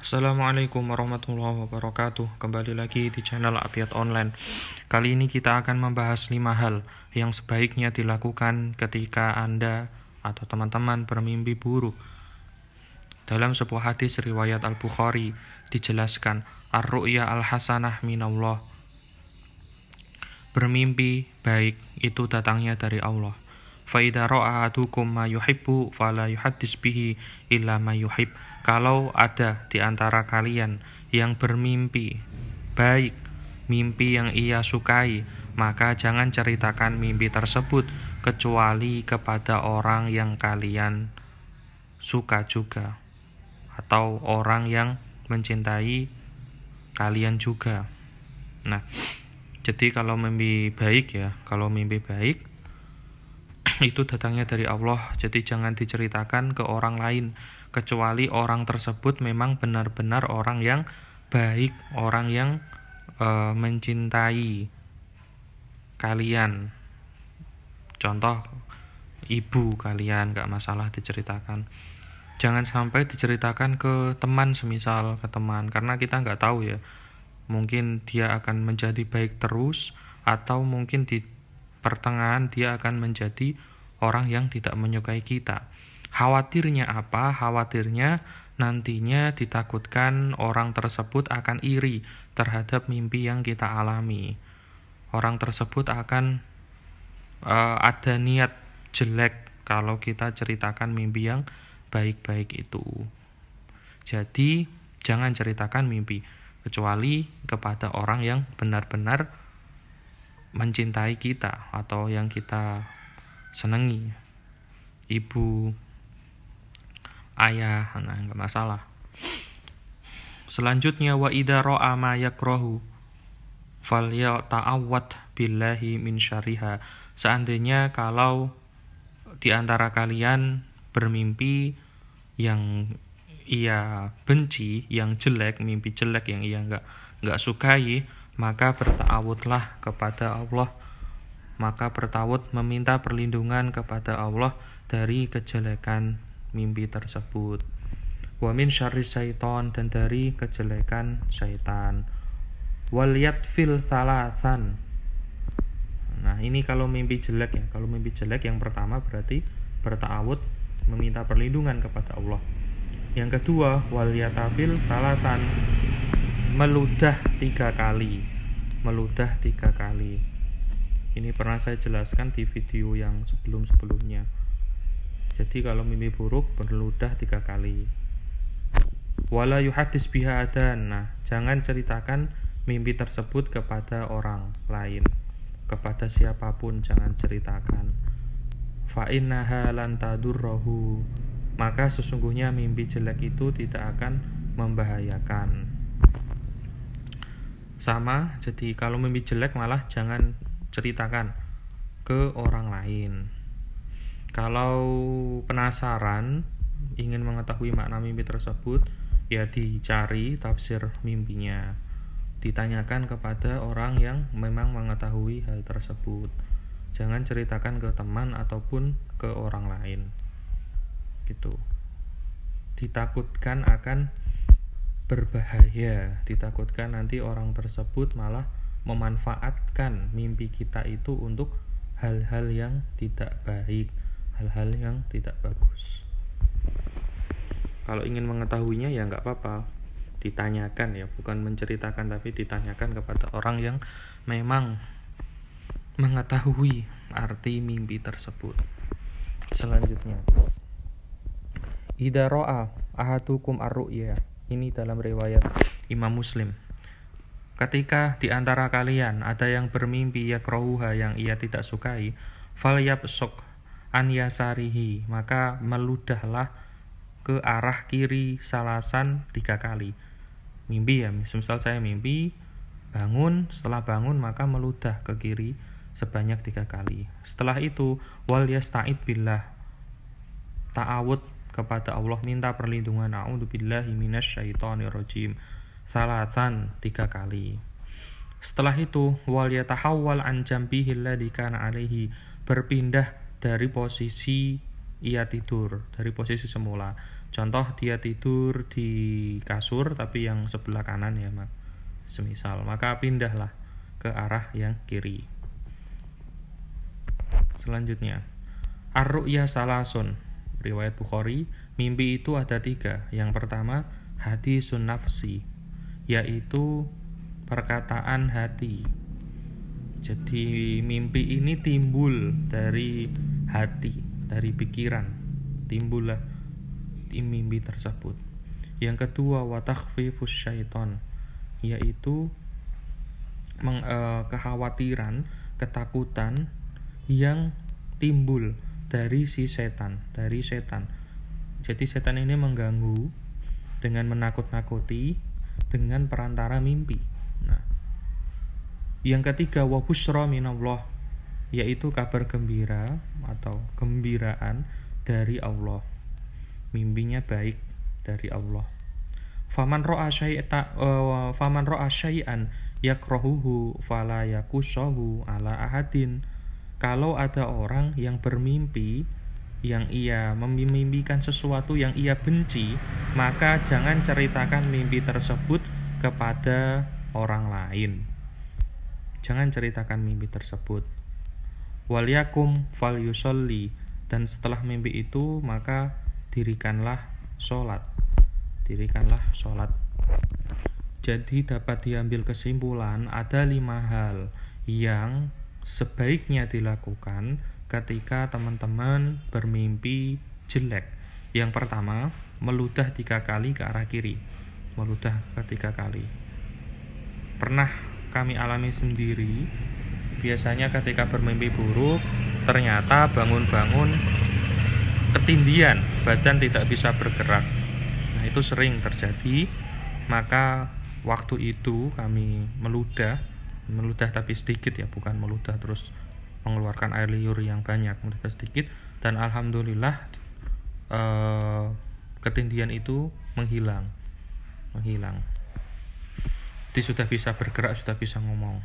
Assalamualaikum warahmatullahi wabarakatuh. Kembali lagi di channel Apiat Online. Kali ini kita akan membahas 5 hal yang sebaiknya dilakukan ketika Anda atau teman-teman bermimpi buruk. Dalam sebuah hadis riwayat Al-Bukhari dijelaskan, Ar-ru'ya al-hasanah minallah. Bermimpi baik itu datangnya dari Allah. Fa idza ra'a ahadukum ma yuhibbu fala yuhaddits bihi illa ma yuhib. Kalau ada di antara kalian yang bermimpi baik, mimpi yang ia sukai, maka jangan ceritakan mimpi tersebut kecuali kepada orang yang kalian suka juga, atau orang yang mencintai kalian juga. Nah, jadi kalau mimpi baik itu datangnya dari Allah, jadi jangan diceritakan ke orang lain kecuali orang tersebut memang benar-benar orang yang baik, orang yang mencintai kalian. Contoh, ibu kalian gak masalah diceritakan. Jangan sampai diceritakan ke teman, semisal ke teman, karena kita gak tahu ya, mungkin dia akan menjadi baik terus, atau mungkin di pertengahan dia akan menjadi orang yang tidak menyukai kita. Khawatirnya apa? Khawatirnya nantinya ditakutkan orang tersebut akan iri terhadap mimpi yang kita alami. Orang tersebut akan ada niat jelek kalau kita ceritakan mimpi yang baik-baik itu. Jadi jangan ceritakan mimpi kecuali kepada orang yang benar-benar mencintai kita atau yang kita senangi. Ibu, ayah, nah enggak masalah. Selanjutnya, wa idza ra'a ma yakrahu falyata'awwad billahi min syarriha. Seandainya kalau di antara kalian bermimpi yang ia benci, yang jelek, mimpi jelek yang ia enggak sukai, maka berta'awudlah kepada Allah. Maka bertawud meminta perlindungan kepada Allah dari kejelekan mimpi tersebut. Wa min syarri syaiton, dan dari kejelekan syaitan. Wal yatfil salasan. Nah, ini kalau mimpi jelek ya. Kalau mimpi jelek yang pertama berarti berta'awud meminta perlindungan kepada Allah. Yang kedua, wal yatafil salasan, meludah 3 kali. Meludah 3 kali. Ini pernah saya jelaskan di video yang sebelum-sebelumnya. Jadi kalau mimpi buruk berludah 3 kali. Wala yuhaddits biha adan. Nah, jangan ceritakan mimpi tersebut kepada orang lain. Kepada siapapun jangan ceritakan. Fa innaha lan tadurruhu. Maka sesungguhnya mimpi jelek itu tidak akan membahayakan. Sama, jadi kalau mimpi jelek malah jangan ceritakan ke orang lain. Kalau penasaran, ingin mengetahui makna mimpi tersebut, ya dicari tafsir mimpinya. Ditanyakan kepada orang yang memang mengetahui hal tersebut. Jangan ceritakan ke teman ataupun ke orang lain. Gitu. Ditakutkan akan berbahaya, ditakutkan nanti orang tersebut malah memanfaatkan mimpi kita itu untuk hal-hal yang tidak baik, hal-hal yang tidak bagus. Kalau ingin mengetahuinya ya nggak apa-apa, ditanyakan ya, bukan menceritakan tapi ditanyakan kepada orang yang memang mengetahui arti mimpi tersebut. Selanjutnya, idza ra'a ahadukum ar-ru'ya. Ini dalam riwayat Imam Muslim. Ketika di antara kalian ada yang bermimpi yakrahuha, yang ia tidak sukai, falyabsuq an yasarihi, maka meludahlah ke arah kiri salasan 3 kali. Mimpi ya, misal saya mimpi bangun, setelah bangun maka meludah ke kiri sebanyak 3 kali. Setelah itu wal yasta'id billah, ta'awud kepada Allah, minta perlindungan, a'udzubillahi minasyaitonirrajim, salasan 3 kali. Setelah itu wal yatahawwal an jambihi alladhi kana alaihi, berpindah dari posisi ia tidur, dari posisi semula. Contoh dia tidur di kasur tapi yang sebelah kanan ya, semisal, maka pindahlah ke arah yang kiri. Selanjutnya, ar-ru'ya salasun, riwayat Bukhari, mimpi itu ada 3. Yang pertama, hadisun nafsi, yaitu perkataan hati. Jadi mimpi ini timbul dari hati, dari pikiran, timbullah mimpi tersebut. Yang kedua, wa takhfifus syaiton, yaitu kekhawatiran, ketakutan yang timbul dari si setan, dari setan. Jadi setan ini mengganggu dengan menakut-nakuti dengan perantara mimpi. Nah, yang ketiga, wa busyra minallah, yaitu kabar gembira atau gembiraan dari Allah. Mimpinya baik dari Allah. Faman ra'a syai'an yakrahuhu fala yakushahu ala ahadin. Kalau ada orang yang bermimpi, yang ia memimpikan sesuatu yang ia benci, maka jangan ceritakan mimpi tersebut kepada orang lain. Jangan ceritakan mimpi tersebut. Wal yakum fal yusolli, dan setelah mimpi itu maka dirikanlah sholat. Dirikanlah sholat. Jadi dapat diambil kesimpulan ada 5 hal yang sebaiknya dilakukan ketika teman-teman bermimpi jelek. Yang pertama, meludah 3 kali ke arah kiri. Meludah 3 kali. Pernah kami alami sendiri. Biasanya ketika bermimpi buruk, ternyata bangun-bangun ketindihan, badan tidak bisa bergerak. Nah, itu sering terjadi. Maka waktu itu kami meludah tapi sedikit ya, bukan meludah terus mengeluarkan air liur yang banyak, meludah sedikit, dan alhamdulillah ketindihan itu menghilang. Jadi sudah bisa bergerak, sudah bisa ngomong.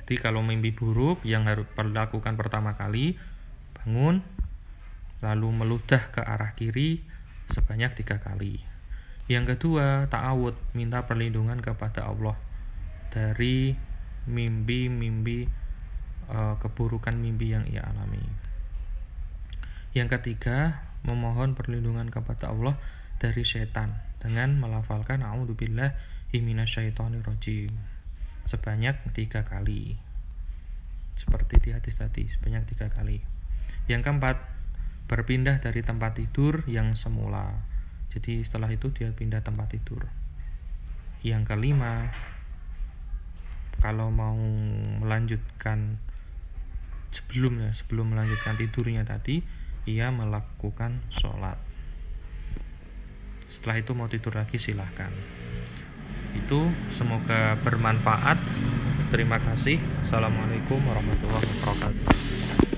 Jadi kalau mimpi buruk yang harus dilakukan pertama kali, bangun lalu meludah ke arah kiri sebanyak 3 kali. Yang kedua, ta'awud, minta perlindungan kepada Allah dari mimpi-mimpi keburukan mimpi yang ia alami. Yang ketiga, memohon perlindungan kepada Allah dari setan dengan melafalkan a'udzubillahi minasyaitonirrajim sebanyak 3 kali. Seperti di hadis tadi, sebanyak 3 kali. Yang keempat, berpindah dari tempat tidur yang semula. Jadi setelah itu dia pindah tempat tidur. Yang kelima, kalau mau melanjutkan sebelum melanjutkan tidurnya tadi, ia melakukan sholat. Setelah itu mau tidur lagi silahkan. Itu semoga bermanfaat. Terima kasih. Assalamualaikum warahmatullahi wabarakatuh.